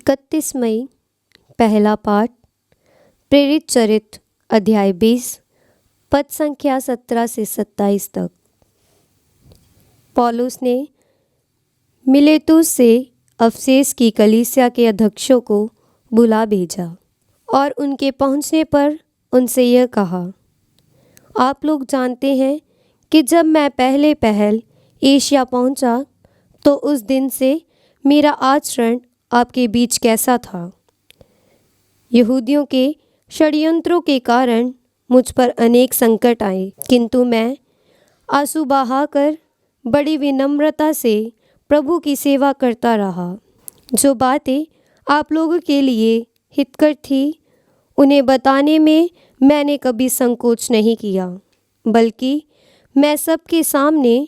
31 मई पहला पाठ प्रेरित चरित्र अध्याय 20 पद संख्या 17 से 27 तक। पौलुस ने मिलेतुस से अफसेस की कलीसिया के अध्यक्षों को बुला भेजा और उनके पहुंचने पर उनसे यह कहा, आप लोग जानते हैं कि जब मैं पहले पहल एशिया पहुंचा तो उस दिन से मेरा आचरण आपके बीच कैसा था। यहूदियों के षड्यंत्रों के कारण मुझ पर अनेक संकट आए, किंतु मैं आंसू बहाकर बड़ी विनम्रता से प्रभु की सेवा करता रहा। जो बातें आप लोगों के लिए हितकर थी उन्हें बताने में मैंने कभी संकोच नहीं किया, बल्कि मैं सबके सामने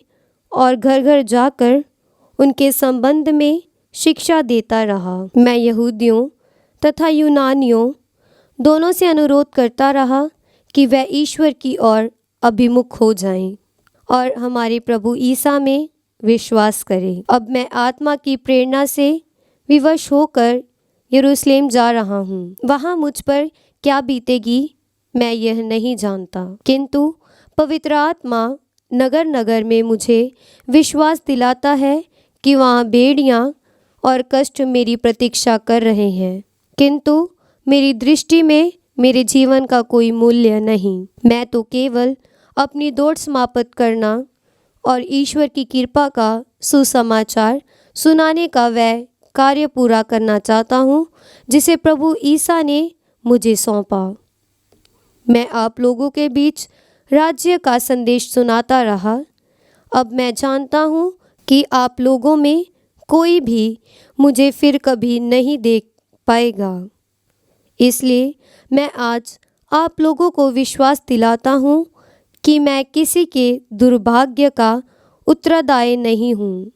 और घर घर जाकर उनके संबंध में शिक्षा देता रहा। मैं यहूदियों तथा यूनानियों दोनों से अनुरोध करता रहा कि वह ईश्वर की ओर अभिमुख हो जाएं और हमारे प्रभु ईसा में विश्वास करें। अब मैं आत्मा की प्रेरणा से विवश होकर यरूशलेम जा रहा हूँ। वहाँ मुझ पर क्या बीतेगी मैं यह नहीं जानता, किंतु पवित्र आत्मा नगर नगर में मुझे विश्वास दिलाता है कि वहाँ बेड़ियाँ और कष्ट मेरी प्रतीक्षा कर रहे हैं, किंतु मेरी दृष्टि में मेरे जीवन का कोई मूल्य नहीं। मैं तो केवल अपनी दौड़ समाप्त करना और ईश्वर की कृपा का सुसमाचार सुनाने का वह कार्य पूरा करना चाहता हूँ जिसे प्रभु ईसा ने मुझे सौंपा। मैं आप लोगों के बीच राज्य का संदेश सुनाता रहा। अब मैं जानता हूँ कि आप लोगों में कोई भी मुझे फिर कभी नहीं देख पाएगा, इसलिए मैं आज आप लोगों को विश्वास दिलाता हूँ कि मैं किसी के दुर्भाग्य का उत्तरदायी नहीं हूँ,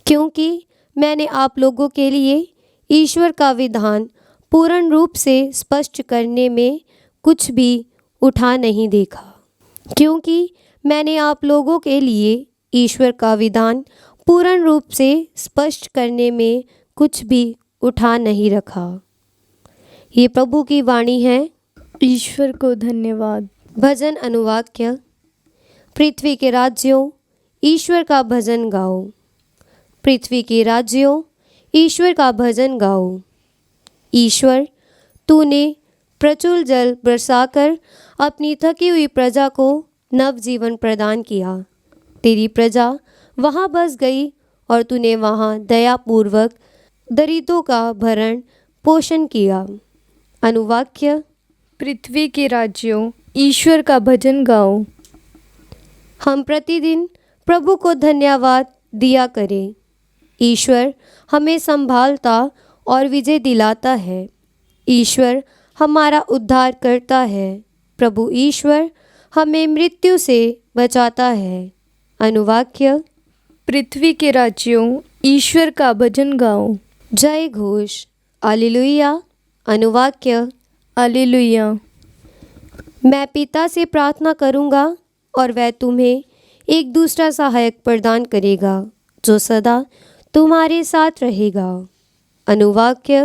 क्योंकि मैंने आप लोगों के लिए ईश्वर का विधान पूर्ण रूप से स्पष्ट करने में कुछ भी उठा नहीं देखा। क्योंकि मैंने आप लोगों के लिए ईश्वर का विधान पूर्ण रूप से स्पष्ट करने में कुछ भी उठा नहीं रखा। ये प्रभु की वाणी है। ईश्वर को धन्यवाद। भजन अनुवाक्य। पृथ्वी के राज्यों ईश्वर का भजन गाओ। पृथ्वी के राज्यों ईश्वर का भजन गाओ। ईश्वर, तूने प्रचुर जल बरसाकर अपनी थकी हुई प्रजा को नव जीवन प्रदान किया। तेरी प्रजा वहाँ बस गई और तूने वहाँ दयापूर्वक दरिद्रों का भरण पोषण किया। अनुवाक्य। पृथ्वी के राज्यों ईश्वर का भजन गाओ। हम प्रतिदिन प्रभु को धन्यवाद दिया करें। ईश्वर हमें संभालता और विजय दिलाता है। ईश्वर हमारा उद्धार करता है। प्रभु ईश्वर हमें मृत्यु से बचाता है। अनुवाक्य। पृथ्वी के राज्यों ईश्वर का भजन गाओ। जय घोष। हालेलुया। अनुवाक्य। हालेलुया। मैं पिता से प्रार्थना करूंगा और वह तुम्हें एक दूसरा सहायक प्रदान करेगा जो सदा तुम्हारे साथ रहेगा। अनुवाक्य।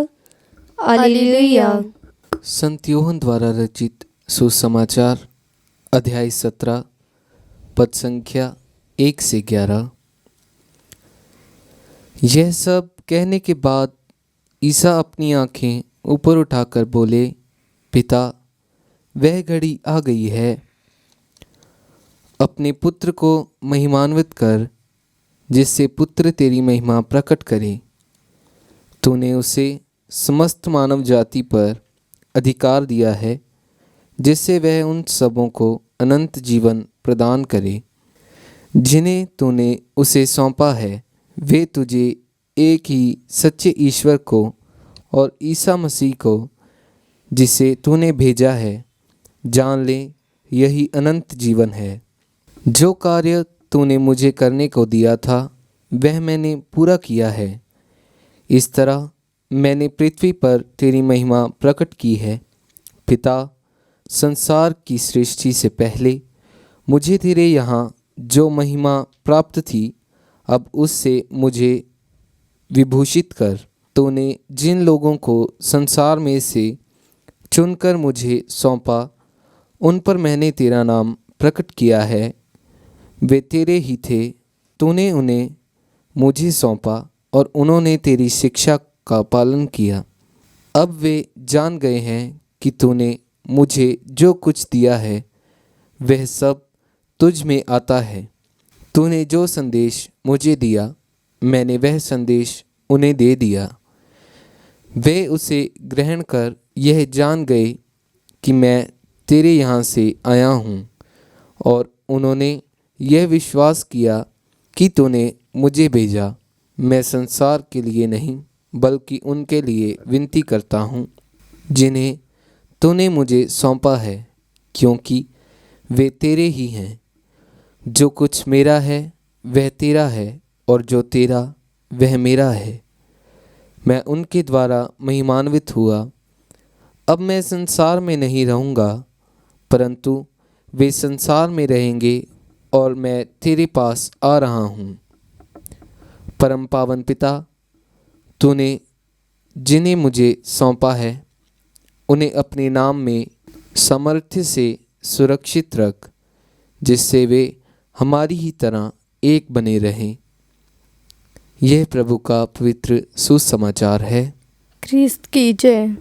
हालेलुया। संत यूहन्ना द्वारा रचित सुसमाचार अध्याय 17 पद संख्या 1 से 11। यह सब कहने के बाद ईसा अपनी आंखें ऊपर उठाकर बोले, पिता, वह घड़ी आ गई है। अपने पुत्र को महिमान्वित कर, जिससे पुत्र तेरी महिमा प्रकट करे। तूने उसे समस्त मानव जाति पर अधिकार दिया है, जिससे वह उन सबों को अनंत जीवन प्रदान करे जिन्हें तूने उसे सौंपा है। वे तुझे एक ही सच्चे ईश्वर को और ईसा मसीह को, जिसे तूने भेजा है, जान ले। यही अनंत जीवन है। जो कार्य तूने मुझे करने को दिया था वह मैंने पूरा किया है। इस तरह मैंने पृथ्वी पर तेरी महिमा प्रकट की है। पिता, संसार की सृष्टि से पहले मुझे तेरे यहाँ जो महिमा प्राप्त थी, अब उससे मुझे विभूषित कर। तूने जिन लोगों को संसार में से चुनकर मुझे सौंपा, उन पर मैंने तेरा नाम प्रकट किया है। वे तेरे ही थे, तूने उन्हें मुझे सौंपा और उन्होंने तेरी शिक्षा का पालन किया। अब वे जान गए हैं कि तूने मुझे जो कुछ दिया है वह सब तुझ में आता है। तूने जो संदेश मुझे दिया, मैंने वह संदेश उन्हें दे दिया। वे उसे ग्रहण कर यह जान गए कि मैं तेरे यहाँ से आया हूँ, और उन्होंने यह विश्वास किया कि तूने मुझे भेजा। मैं संसार के लिए नहीं बल्कि उनके लिए विनती करता हूँ जिन्हें तूने मुझे सौंपा है, क्योंकि वे तेरे ही हैं। जो कुछ मेरा है वह तेरा है, और जो तेरा वह मेरा है। मैं उनके द्वारा महिमान्वित हुआ। अब मैं संसार में नहीं रहूँगा, परंतु वे संसार में रहेंगे, और मैं तेरे पास आ रहा हूँ। परम पावन पिता, तूने जिन्हें मुझे सौंपा है उन्हें अपने नाम में सामर्थ्य से सुरक्षित रख, जिससे वे हमारी ही तरह एक बने रहें। यह प्रभु का पवित्र सुसमाचार है। ख्रिस्त की जय।